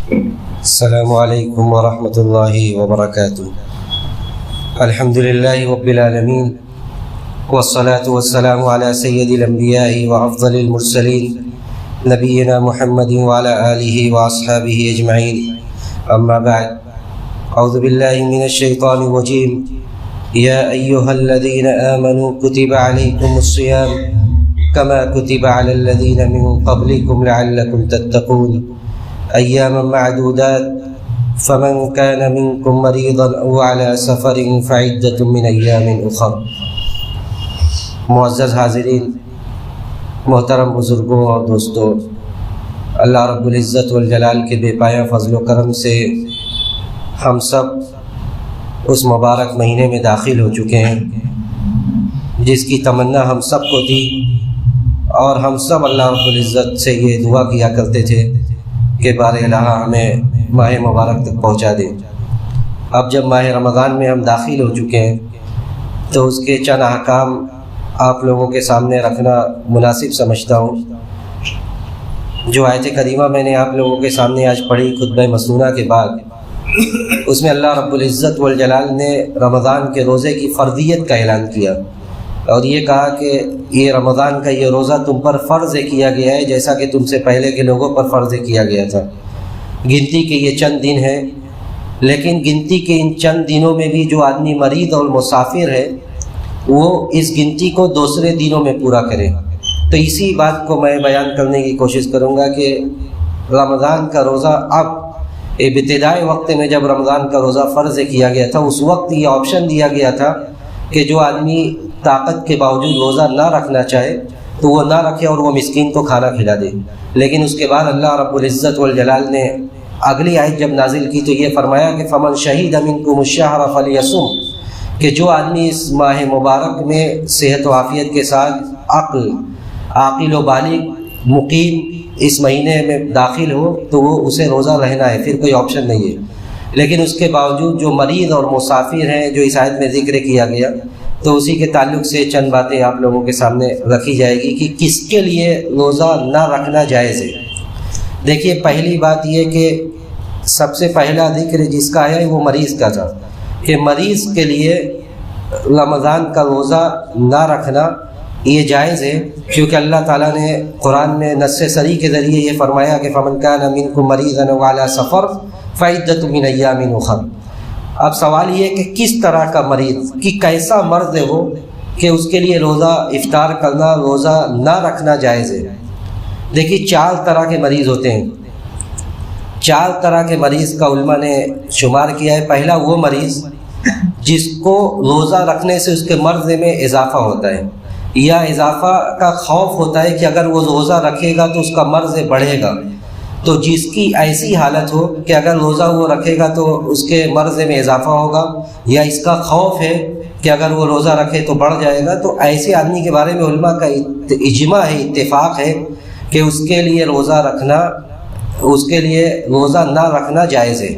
السلام علیکم ورحمۃ اللہ وبرکاتہ۔ الحمد للہ رب العالمین والصلاة والسلام علی سید الانبیاء وافضل المرسلین نبینا محمد وعلی آلہ واصحابہ اجمعین، اما بعد، اعوذ باللہ من الشیطان الرجیم۔ یا ایہا الذین آمنوا کتب علیکم الصیام کما کتب علی الذین من قبلکم لعلکم تتقون ایاما معدودات فمن كان منكم مريضا او على سفر فعدة من ایام اخر۔ معزز حاضرین، محترم بزرگوں اور دوستوں، اللہ رب العزت والجلال کے بے پایہ فضل و کرم سے ہم سب اس مبارک مہینے میں داخل ہو چکے ہیں جس کی تمنا ہم سب کو تھی، اور ہم سب اللہ رب العزت سے یہ دعا کیا کرتے تھے کہ بار الہ ہمیں ماہ مبارک تک پہنچا دے۔ اب جب ماہ رمضان میں ہم داخل ہو چکے ہیں تو اس کے چند احکام آپ لوگوں کے سامنے رکھنا مناسب سمجھتا ہوں۔ جو آیت کریمہ میں نے آپ لوگوں کے سامنے آج پڑھی خطبہ مسنونہ کے بعد، اس میں اللہ رب العزت والجلال نے رمضان کے روزے کی فرضیت کا اعلان کیا، اور یہ کہا کہ یہ رمضان کا یہ روزہ تم پر فرض کیا گیا ہے جیسا کہ تم سے پہلے کے لوگوں پر فرض کیا گیا تھا۔ گنتی کے یہ چند دن ہیں، لیکن گنتی کے ان چند دنوں میں بھی جو آدمی مریض اور مسافر ہے وہ اس گنتی کو دوسرے دنوں میں پورا کرے۔ تو اسی بات کو میں بیان کرنے کی کوشش کروں گا کہ رمضان کا روزہ اب ابتدائی وقت میں جب رمضان کا روزہ فرض کیا گیا تھا، اس وقت یہ آپشن دیا گیا تھا کہ جو آدمی طاقت کے باوجود روزہ نہ رکھنا چاہے تو وہ نہ رکھے اور وہ مسکین کو کھانا کھلا دے۔ لیکن اس کے بعد اللہ رب العزت والجلال نے اگلی آیت جب نازل کی تو یہ فرمایا کہ فمن شہید منکم الشہر فلیصم، کہ جو آدمی اس ماہ مبارک میں صحت و عافیت کے ساتھ عاقل و بالغ مقیم اس مہینے میں داخل ہو تو وہ اسے روزہ رہنا ہے، پھر کوئی آپشن نہیں ہے۔ لیکن اس کے باوجود جو مریض اور مسافر ہیں جو اس آیت میں ذکر کیا گیا، تو اسی کے تعلق سے چند باتیں آپ لوگوں کے سامنے رکھی جائے گی کہ کس کے لیے روزہ نہ رکھنا جائز ہے۔ دیکھیے، پہلی بات یہ کہ سب سے پہلا ذکر جس کا ہے وہ مریض کا تھا، کہ مریض کے لیے رمضان کا روزہ نہ رکھنا یہ جائز ہے، کیونکہ اللہ تعالیٰ نے قرآن میں نص صریح کے ذریعے یہ فرمایا کہ فمن کان منکم مریضا او علی سفر فعدۃ من ایام اخر۔ اب سوال یہ ہے کہ کس طرح کا مریض، کہ کیسا مرض ہے وہ کہ اس کے لیے روزہ افطار کرنا، روزہ نہ رکھنا جائز ہے۔ دیکھیے، 4 طرح کے مریض ہوتے ہیں۔ 4 طرح کے مریض کا علماء نے شمار کیا ہے۔ پہلا وہ مریض جس کو روزہ رکھنے سے اس کے مرض میں اضافہ ہوتا ہے، یا اضافہ کا خوف ہوتا ہے کہ اگر وہ روزہ رکھے گا تو اس کا مرض بڑھے گا، تو جس کی ایسی حالت ہو کہ اگر روزہ وہ رکھے گا تو اس کے مرض میں اضافہ ہوگا، یا اس کا خوف ہے کہ اگر وہ روزہ رکھے تو بڑھ جائے گا، تو ایسے آدمی کے بارے میں علماء کا اجماع ہے، اتفاق ہے کہ اس کے لیے روزہ رکھنا، اس کے لیے روزہ نہ رکھنا جائز ہے۔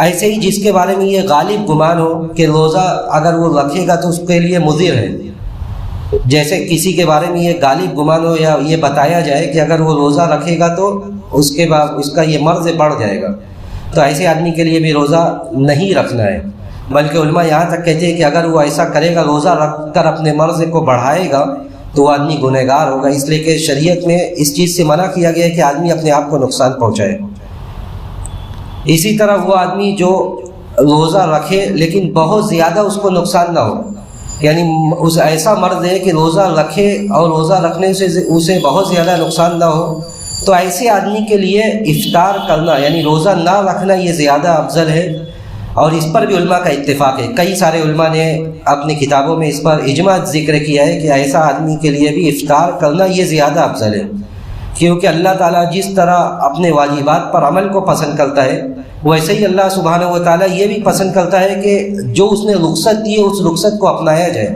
ایسے ہی جس کے بارے میں یہ غالب گمان ہو کہ روزہ اگر وہ رکھے گا تو اس کے لیے مضر ہے، جیسے کسی کے بارے میں یہ غالب گمان ہو یا یہ بتایا جائے کہ اگر وہ روزہ رکھے گا تو اس کے بعد اس کا یہ مرض بڑھ جائے گا، تو ایسے آدمی کے لیے بھی روزہ نہیں رکھنا ہے۔ بلکہ علماء یہاں تک کہتے ہیں کہ اگر وہ ایسا کرے گا، روزہ رکھ کر اپنے مرض کو بڑھائے گا، تو وہ آدمی گنہگار ہوگا، اس لیے کہ شریعت میں اس چیز سے منع کیا گیا ہے کہ آدمی اپنے آپ کو نقصان پہنچائے۔ اسی طرح وہ آدمی جو روزہ رکھے لیکن بہت زیادہ اس کو نقصان نہ ہو، یعنی اس ایسا مرض ہے کہ روزہ رکھے اور روزہ رکھنے سے اسے بہت زیادہ نقصان نہ ہو، تو ایسے آدمی کے لیے افطار کرنا یعنی روزہ نہ رکھنا یہ زیادہ افضل ہے، اور اس پر بھی علماء کا اتفاق ہے۔ کئی سارے علماء نے اپنی کتابوں میں اس پر اجماع ذکر کیا ہے کہ ایسا آدمی کے لیے بھی افطار کرنا یہ زیادہ افضل ہے، کیونکہ اللہ تعالیٰ جس طرح اپنے واجبات پر عمل کو پسند کرتا ہے، ویسے ہی اللہ سبحانہ و تعالیٰ یہ بھی پسند کرتا ہے کہ جو اس نے رخصت دی ہے اس رخصت کو اپنایا جائے،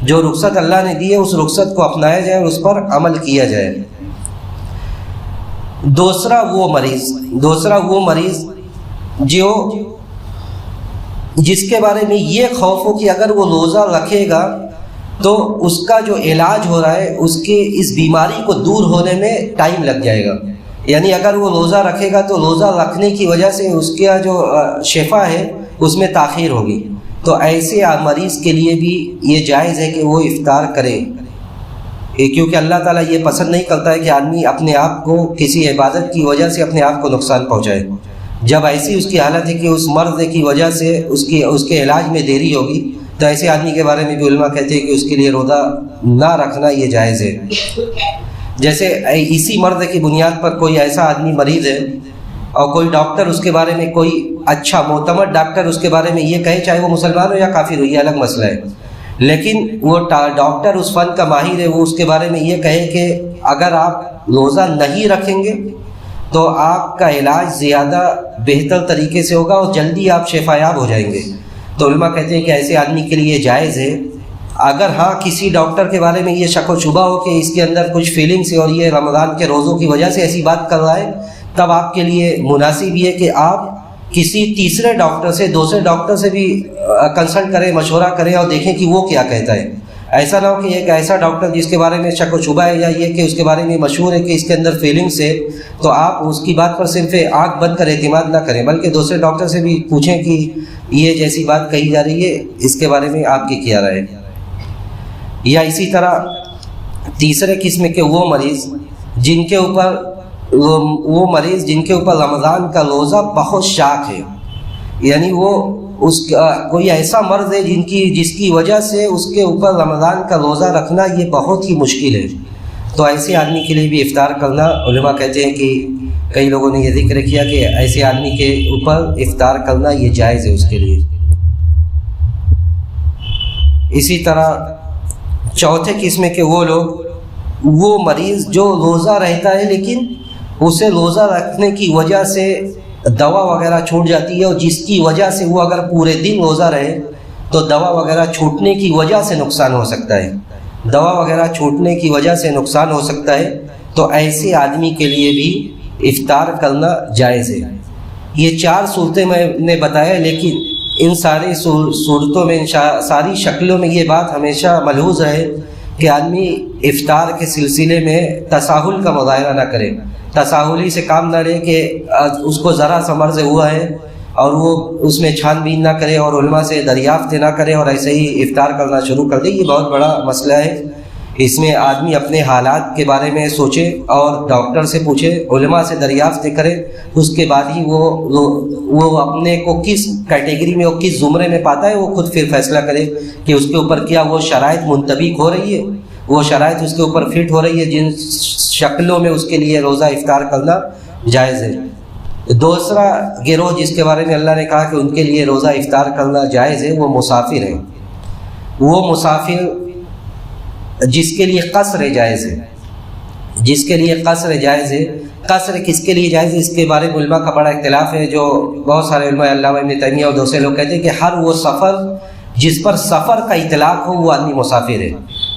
جو رخصت اللہ نے دی ہے اس رخصت کو اپنایا جائے اور اس پر عمل کیا جائے۔ دوسرا وہ مریض جو جس کے بارے میں یہ خوف ہو کہ اگر وہ روزہ رکھے گا تو اس کا جو علاج ہو رہا ہے اس کے اس بیماری کو دور ہونے میں ٹائم لگ جائے گا، یعنی اگر وہ روزہ رکھے گا تو روزہ رکھنے کی وجہ سے اس کا جو شفا ہے اس میں تاخیر ہوگی، تو ایسے مریض کے لیے بھی یہ جائز ہے کہ وہ افطار کرے، کیونکہ اللہ تعالیٰ یہ پسند نہیں کرتا ہے کہ آدمی اپنے آپ کو کسی عبادت کی وجہ سے اپنے آپ کو نقصان پہنچائے۔ جب ایسی اس کی حالت ہے کہ اس مرض کی وجہ سے اس کے علاج میں دیری ہوگی، تو ایسے آدمی کے بارے میں بھی علماء کہتے ہیں کہ اس کے لیے روزہ نہ رکھنا یہ جائز ہے۔ جیسے اسی مرض کی بنیاد پر کوئی ایسا آدمی مریض ہے اور کوئی ڈاکٹر اس کے بارے میں، کوئی اچھا معتمد ڈاکٹر اس کے بارے میں یہ کہے، چاہے وہ مسلمان ہو یا کافر ہو، یہ الگ مسئلہ ہے، لیکن وہ ڈاکٹر اس فن کا ماہر ہے، وہ اس کے بارے میں یہ کہے کہ اگر آپ روزہ نہیں رکھیں گے تو آپ کا علاج زیادہ بہتر طریقے سے ہوگا اور جلدی آپ شفا یاب ہو جائیں گے، تو علماء کہتے ہیں کہ ایسے آدمی کے لیے جائز ہے۔ اگر ہاں کسی ڈاکٹر کے بارے میں یہ شک و شبہ ہو کہ اس کے اندر کچھ فیلنگس ہے اور یہ رمضان کے روزوں کی وجہ سے ایسی بات کر رہا ہے، تب آپ کے لیے مناسب یہ کہ آپ کسی تیسرے ڈاکٹر سے، دوسرے ڈاکٹر سے بھی کنسلٹ کریں، مشورہ کریں اور دیکھیں کہ وہ کیا کہتا ہے۔ ایسا نہ ہو کہ ایک ایسا ڈاکٹر جس کے بارے میں شک و شبہ ہے یا یہ کہ اس کے بارے میں مشہور ہے کہ اس کے اندر فیلنگس ہے، تو آپ اس کی بات پر صرف آنکھ بند کر اعتماد نہ کریں، بلکہ دوسرے ڈاکٹر سے بھی پوچھیں کہ یہ جیسی بات کہی جا رہی ہے اس کے بارے میں آپ کی کیا رائے ہے۔ یا اسی طرح تیسرے قسم کے وہ مریض جن کے اوپر رمضان کا روزہ بہت شاق ہے، یعنی وہ کوئی ایسا مرض ہے جس کی وجہ سے اس کے اوپر رمضان کا روزہ رکھنا یہ بہت ہی مشکل ہے، تو ایسے آدمی کے لیے بھی افطار کرنا، علماء کہتے ہیں کہ کئی لوگوں نے یہ ذکر کیا کہ ایسے آدمی کے اوپر افطار کرنا یہ جائز ہے اس کے لیے۔ اسی طرح چوتھے قسم کے وہ مریض جو روزہ رہتا ہے لیکن اسے روزہ رکھنے کی وجہ سے دوا وغیرہ چھوٹ جاتی ہے، اور جس کی وجہ سے وہ اگر پورے دن روزہ رہے تو دوا وغیرہ چھوٹنے کی وجہ سے نقصان ہو سکتا ہے، دوا وغیرہ چھوٹنے کی وجہ سے نقصان ہو سکتا ہے، تو ایسے آدمی کے لیے بھی افطار کرنا جائز ہے۔ یہ 4 صورتیں میں نے بتایا، لیکن ان ساری صورتوں میں، ساری شکلوں میں یہ بات ہمیشہ ملحوظ رہے کہ آدمی افطار کے سلسلے میں تساہل کا مظاہرہ نہ کرے، تساہلی سے کام نہ لے کہ اس کو ذرا سا مرض ہوا ہے اور وہ اس میں چھان بین نہ کرے اور علماء سے دریافت نہ کرے اور ایسے ہی افطار کرنا شروع کر دے۔ یہ بہت بڑا مسئلہ ہے، اس میں آدمی اپنے حالات کے بارے میں سوچے اور ڈاکٹر سے پوچھے، علماء سے دریافت کرے، اس کے بعد ہی وہ اپنے کو کس کیٹیگری میں اور کس زمرے میں پاتا ہے وہ خود پھر فیصلہ کرے کہ اس کے اوپر کیا وہ شرائط منطبق ہو رہی ہے، وہ شرائط اس کے اوپر فٹ ہو رہی ہے جن شکلوں میں اس کے لیے روزہ افطار کرنا جائز ہے۔ دوسرا گروہ جس کے بارے میں اللہ نے کہا کہ ان کے لیے روزہ افطار کرنا جائز ہے، وہ مسافر ہیں۔ وہ مسافر جس کے لیے قصر جائز ہے، جس کے لیے قصر جائز ہے۔ قصر کس کے لیے جائز ہے اس کے بارے میں علماء کا بڑا اختلاف ہے، جو بہت سارے علماء، علامہ ابن تیمیہ اور دوسرے لوگ کہتے ہیں کہ ہر وہ سفر جس پر سفر کا اطلاق ہو وہ آدمی مسافر ہے،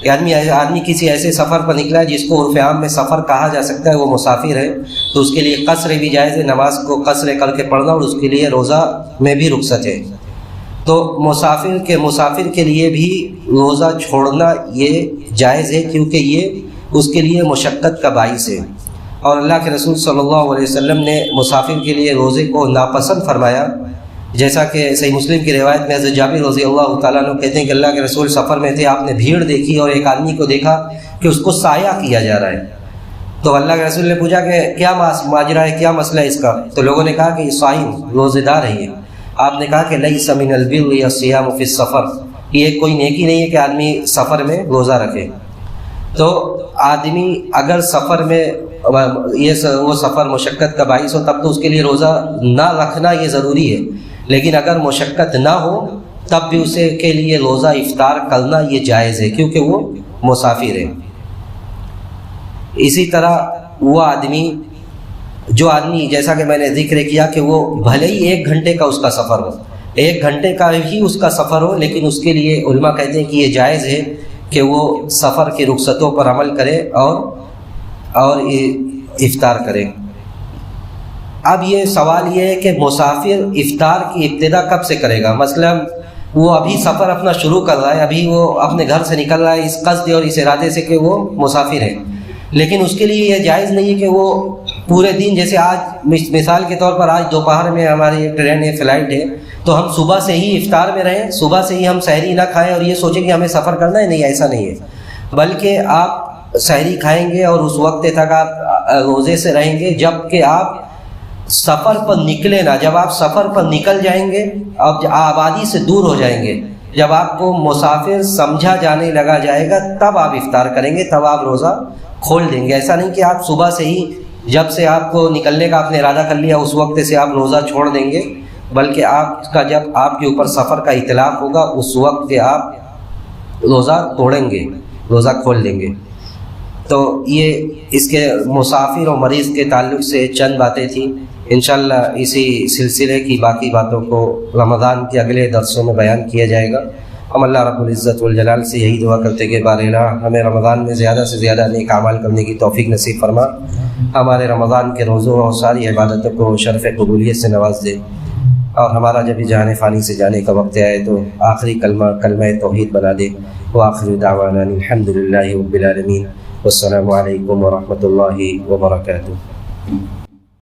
کہ آدمی کسی ایسے سفر پر نکلا ہے جس کو عرف عام میں سفر کہا جا سکتا ہے، وہ مسافر ہے، تو اس کے لیے قصر بھی جائز ہے، نماز کو قصر کر کے پڑھنا، اور اس کے لیے روزہ میں بھی رخصت ہے۔ تو مسافر کے لیے بھی روزہ چھوڑنا یہ جائز ہے، کیونکہ یہ اس کے لیے مشقت کا باعث ہے، اور اللہ کے رسول صلی اللہ علیہ وسلم نے مسافر کے لیے روزے کو ناپسند فرمایا، جیسا کہ صحیح مسلم کی روایت میں حضرت جابر رضی اللہ تعالیٰ عنہ کہتے ہیں کہ اللہ کے رسول سفر میں تھے، آپ نے بھیڑ دیکھی اور ایک آدمی کو دیکھا کہ اس کو سایہ کیا جا رہا ہے، تو اللہ کے رسول نے پوچھا کہ کیا ماجرا ہے، کیا مسئلہ ہے اس کا؟ تو لوگوں نے کہا کہ یہ صائم، روزے دار ہے یہ۔ آپ نے کہا کہ لیس من البر الصیام فی السفر، یہ کوئی نیکی نہیں ہے کہ آدمی سفر میں روزہ رکھے۔ تو آدمی اگر سفر میں وہ سفر مشقت کا باعث ہو تب تو اس کے لیے روزہ نہ رکھنا یہ ضروری ہے، لیکن اگر مشقت نہ ہو تب بھی اسے کے لیے روزہ افطار کرنا یہ جائز ہے، کیونکہ وہ مسافر ہے۔ اسی طرح وہ آدمی جیسا کہ میں نے ذکر کیا کہ وہ بھلے ہی 1 گھنٹے کا اس کا سفر ہو، 1 گھنٹے کا ہی اس کا سفر ہو، لیکن اس کے لیے علماء کہتے ہیں کہ یہ جائز ہے کہ وہ سفر کی رخصتوں پر عمل کرے اور افطار کرے۔ اب یہ سوال یہ ہے کہ مسافر افطار کی ابتدا کب سے کرے گا؟ مثلا وہ ابھی سفر اپنا شروع کر رہا ہے، ابھی وہ اپنے گھر سے نکل رہا ہے اس قصد اور اس ارادے سے کہ وہ مسافر ہے، لیکن اس کے لیے یہ جائز نہیں ہے کہ وہ پورے دن، جیسے آج مثال کے طور پر آج دوپہر میں ہماری ایک ٹرین ہے، فلائٹ ہے، تو ہم صبح سے ہی افطار میں رہیں، صبح سے ہی ہم سحری نہ کھائیں اور یہ سوچیں کہ ہمیں سفر کرنا ہے. نہیں، ایسا نہیں ہے، بلکہ آپ سحری کھائیں گے اور اس وقت تک آپ روزے سے رہیں گے جب کہ آپ سفر پر نکلے نا. جب آپ سفر پر نکل جائیں گے، اب آبادی سے دور ہو جائیں گے، جب آپ کو مسافر سمجھا جانے لگا جائے گا، تب آپ افطار کریں گے، تب آپ روزہ کھول دیں گے. ایسا نہیں کہ آپ صبح سے ہی جب سے آپ کو نکلنے کا آپ نے ارادہ کر لیا اس وقت سے آپ روزہ چھوڑ دیں گے، بلکہ آپ کا جب آپ کے اوپر سفر کا اطلاق ہوگا اس وقت آپ روزہ توڑیں گے، روزہ کھول دیں گے. تو یہ اس کے مسافر اور مریض کے تعلق سے چند باتیں تھیں. انشاءاللہ اسی سلسلے کی باقی باتوں کو رمضان کے اگلے درسوں میں بیان کیا جائے گا. ہم اللہ رب العزت والجلال سے یہی دعا کرتے کہ بار الہ ہمیں رمضان میں زیادہ سے زیادہ نیک اعمال کرنے کی توفیق نصیب فرما، ہمارے رمضان کے روزوں اور ساری عبادتوں کو شرف قبولیت سے نواز دے، اور ہمارا جب جہان فانی سے جانے کا وقت آئے تو آخری کلمہ توحید بنا دے. وآخر دعوانا الحمدللہ رب العالمین، والسلام علیکم ورحمۃ اللہ وبرکاتہ.